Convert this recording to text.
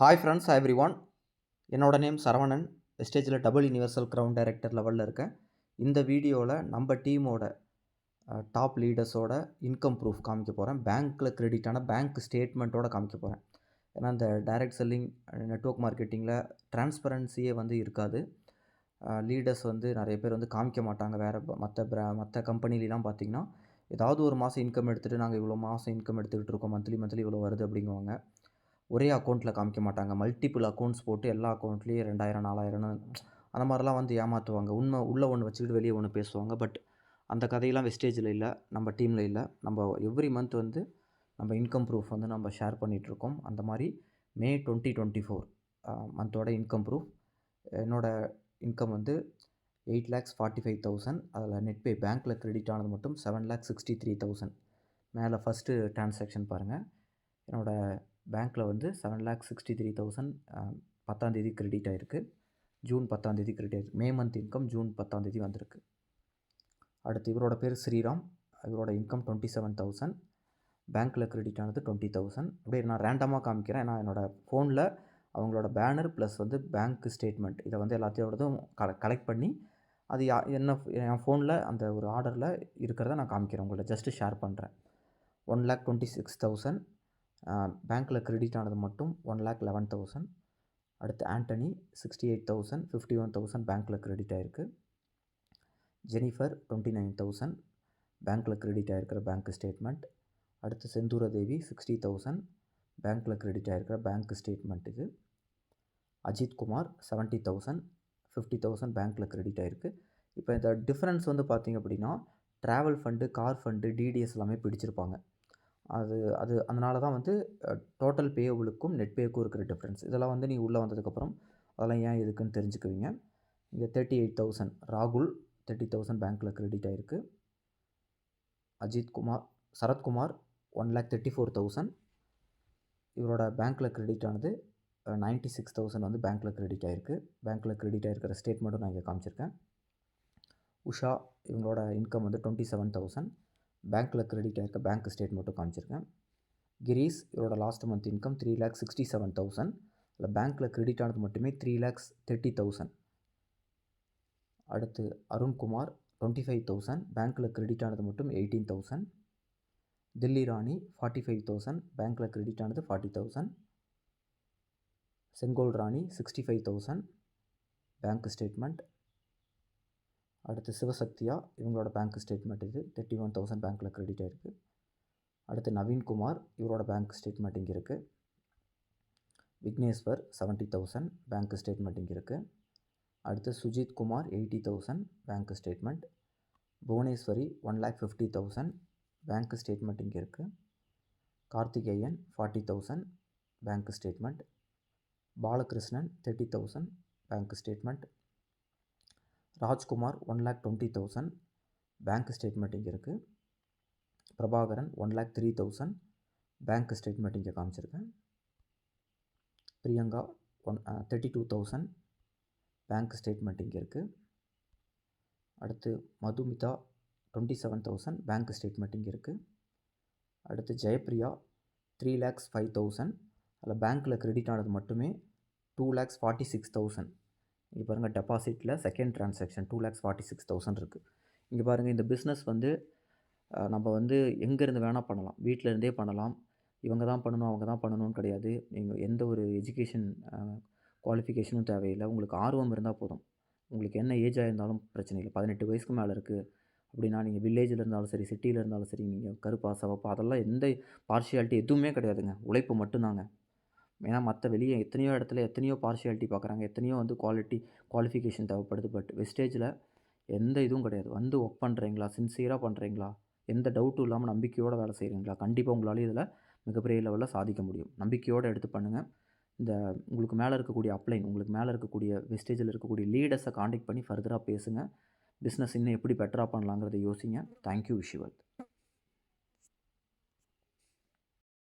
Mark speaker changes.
Speaker 1: Hi friends, everyone. என்னோட name Saravanan. வெஸ்டேஜில் double universal crown director லெவலில் இருக்கேன். இந்த வீடியோவில் நம்ம டீமோட டாப் லீடர்ஸோட இன்கம் ப்ரூஃப் காமிக்க போகிறேன். பேங்க்கில் கிரெடிட்டான பேங்க் ஸ்டேட்மெண்ட்டோட காமிக்க போகிறேன். ஏன்னா இந்த டைரக்ட் செல்லிங் நெட்வொர்க் மார்க்கெட்டிங்கில் டிரான்ஸ்பரன்சியே இருக்காது. லீடர்ஸ் நிறைய பேர் காமிக்க மாட்டாங்க. வேறு மற்ற கம்பெனிலாம் பார்த்திங்கன்னா ஏதாவது ஒரு மாதம் இன்கம் எடுத்துகிட்டு நாங்கள் இவ்வளோ மாதம் இன்கம் எடுத்துக்கிட்டு இருக்கோம், மந்த்லி இவ்வளோ வருது அப்படிங்குவாங்க. ஒரே அக்கௌண்ட்டில் காமிக்க மாட்டாங்க. மல்டிபிள் அக்கௌண்ட்ஸ் போட்டு எல்லா அக்கௌண்ட்லேயும் 2000 4000 அந்த மாதிரிலாம் ஏமாற்றுவாங்க. உள்ளே ஒன்று வச்சுக்கிட்டு வெளியே ஒன்று பேசுவாங்க. பட் அந்த கதையெல்லாம் வெஸ்டேஜில் இல்லை, நம்ம டீமில் இல்லை. நம்ம எவ்ரி மந்த் நம்ம இன்கம் ப்ரூஃப் நம்ம ஷேர் பண்ணிகிட்ருக்கோம். அந்த மாதிரி மே 2024 மந்தோட இன்கம் ப்ரூஃப். என்னோடய இன்கம் 8,45,000. அதில் நெட்பே பேங்க்கில் கிரெடிட் ஆனது மட்டும் 7,63,000. மேலே ஃபஸ்ட்டு டிரான்சாக்ஷன் பாருங்கள். என்னோடய பேங்க்கில் 7,63,000 10ஆந்தேதி கிரெடிட் ஆகிருக்கு. ஜூன் 10ஆந்தேதி கிரெடிட் ஆகிருக்கு. மே மந்த் இன்கம் ஜூன் 10ஆந்தேதி வந்திருக்கு. அடுத்து இவரோட பேர் ஸ்ரீராம். இவரோட இன்கம் 27,000. பேங்க்கில் கிரெடிட் ஆனது 20,000. அப்படியே நான் ரேண்டமாக காமிக்கிறேன். ஏன்னா என்னோடய ஃபோனில் அவங்களோட பேனர் ப்ளஸ் பேங்க் ஸ்டேட்மெண்ட் இதை எல்லாத்தையோடதும் கலெக்ட் பண்ணி அது என் ஃபோனில் அந்த ஒரு ஆர்டரில் இருக்கிறத நான் காமிக்கிறேன். உங்கள்கிட்ட ஜஸ்ட்டு ஷேர் பண்ணுறேன். 1,26,000. பேங்க்கில் கிரெடிட் ஆனது மட்டும் 1,11,000. அடுத்து ஆண்டனி 68,000. 51,000 பேங்க்கில் கிரெடிட் ஆகிருக்கு. ஜெனிஃபர் 29,000 பேங்க்கில் கிரெடிட் ஆகிருக்கிற பேங்க் ஸ்டேட்மெண்ட். அடுத்து செந்தூரதேவி 60,000 பேங்க்கில் கிரெடிட் ஆகிருக்கிற பேங்க் ஸ்டேட்மெண்ட் இது. அஜித் குமார் 70,000. 50,000 பேங்க்கில் கிரெடிட் ஆகிருக்கு. இப்போ இந்த டிஃப்ரென்ஸ் பார்த்திங்க அப்படின்னா travel fund, car fund, TDS எல்லாமே பிடிச்சிருப்பாங்க. அதனால தான் டோட்டல் பேயபிளுக்கும் நெட் பேக்கும் இருக்கிற டிஃப்ரென்ஸ். இதெல்லாம் நீங்கள் உள்ளே வந்ததுக்கப்புறம் அதெல்லாம் ஏன் எதுக்குன்னு தெரிஞ்சுக்குவீங்க. இங்கே 38,000 ராகுல் 30,000 பேங்க்கில் கிரெடிட் ஆகிருக்கு. சரத்குமார் 1,34,000. இவரோட பேங்க்கில் கிரெடிட் ஆனது 96,000 பேங்க்கில் கிரெடிட் ஆகிருக்கு. பேங்க்கில் கிரெடிட் ஆகிருக்கிற ஸ்டேட்மெண்ட்டும் நான் இங்கே காமிச்சிருக்கேன். உஷா இவங்களோட இன்கம் 27,000. பேங்க்கில் கிரெடிட் ஆகிருக்க பேங்க் ஸ்டேட்மெண்ட்டும் காமிச்சிருக்கேன். கிரீஸ் இவரோட லாஸ்ட் மந்த் இன்கம் 3,67,000. அதில் பேங்க்கில் கிரெடிட் ஆனது மட்டுமே 3,30,000. அடுத்து அருண்குமார் 25,000. பேங்க்கில் கிரெடிட் ஆனது மட்டும் 18,000. தில்லி ராணி 45,000. பேங்க்கில் கிரெடிட் ஆனது 40,000. செங்கோல் ராணி 65,000 பேங்க் ஸ்டேட்மெண்ட். அடுத்து சிவசக்தியா இவங்களோட பேங்க் ஸ்டேட்மெண்ட் இது 31,000 பேங்க்கில் கிரெடிட் ஆகிருக்கு. அடுத்து நவீன்குமார் இவரோட பேங்க் ஸ்டேட்மெண்ட் இங்கே இருக்குது. விக்னேஸ்வர் 70,000 பேங்க் ஸ்டேட்மெண்ட் இங்கே இருக்குது. அடுத்து Sujith Kumar 80,000 bank statement. Bhuvaneswari 1,50,000 bank statement இங்கே இருக்குது. Karthikeyan 40,000 bank statement. Balakrishnan 30,000 bank statement. Rajkumar 1,20,000 bank statement இங்கே இருக்குது. பிரபாகரன் 1,03,000 பேங்க் ஸ்டேட்மெண்ட் இங்கே காமிச்சிருக்கேன். பிரியங்கா 32,000 பேங்க் ஸ்டேட்மெண்ட் இங்கே இருக்குது. அடுத்து மதுமிதா 27,000 பேங்க் ஸ்டேட்மெண்ட் இங்கே இருக்குது. அடுத்து ஜெயப்ரியா 3,05,000. அதில் பேங்க்கில் கிரெடிட் ஆனது மட்டுமே 2,46,000. இங்கே பாருங்கள், டெபாசிட்டில் செகண்ட் ட்ரான்சாக்ஷன் 2,46,000 இருக்குது. இங்கே பாருங்கள், இந்த பிஸ்னஸ் நம்ம எங்கேருந்து வேணால் பண்ணலாம், வீட்டில் இருந்தே பண்ணலாம். இவங்க தான் பண்ணணும் அவங்க தான் பண்ணணும்னு கிடையாது. நீங்கள் எந்த ஒரு எஜுகேஷன் குவாலிஃபிகேஷனும் தேவையில்லை. உங்களுக்கு ஆர்வம் இருந்தால் போதும். உங்களுக்கு என்ன ஏஜாக இருந்தாலும் பிரச்சனை இல்லை. 18 வயசுக்கு மேலே இருக்குது அப்படின்னா நீங்கள் வில்லேஜில் இருந்தாலும் சரி, சிட்டியில் இருந்தாலும் சரி, நீங்கள் கருப்பா சிவப்பா அதெல்லாம் எந்த பார்ஷியாலிட்டி எதுவுமே கிடையாதுங்க. உழைப்பு மட்டும்தாங்க. ஏன்னா வெளியே எத்தனையோ இடத்துல எத்தனையோ பார்ஷியாலிட்டி பார்க்குறாங்க, எத்தனையோ குவாலிஃபிகேஷன் தேவைப்படுது. பட் வெஸ்டேஜில் எந்த இதுவும் கிடையாது. ஒர்க் பண்ணுறீங்களா, சின்சியராக பண்ணுறீங்களா, எந்த டவுட்டும் இல்லாமல் நம்பிக்கையோடு வேலை செய்கிறீங்களா, கண்டிப்பாக உங்களால் இதில் மிகப்பெரிய லெவலில் சாதிக்க முடியும். நம்பிக்கையோடு எடுத்து பண்ணுங்கள். உங்களுக்கு மேலே இருக்கக்கூடிய அப்ளைன், உங்களுக்கு மேலே இருக்கக்கூடிய வெஸ்டேஜில் இருக்கக்கூடிய லீடர்ஸை காண்டாக்ட் பண்ணி ஃபர்தராக பேசுங்க. பிஸ்னஸ் இன்னும் எப்படி பெட்டராக பண்ணலாங்கிறத யோசிங்க. தேங்க்யூ. விஷுவல்.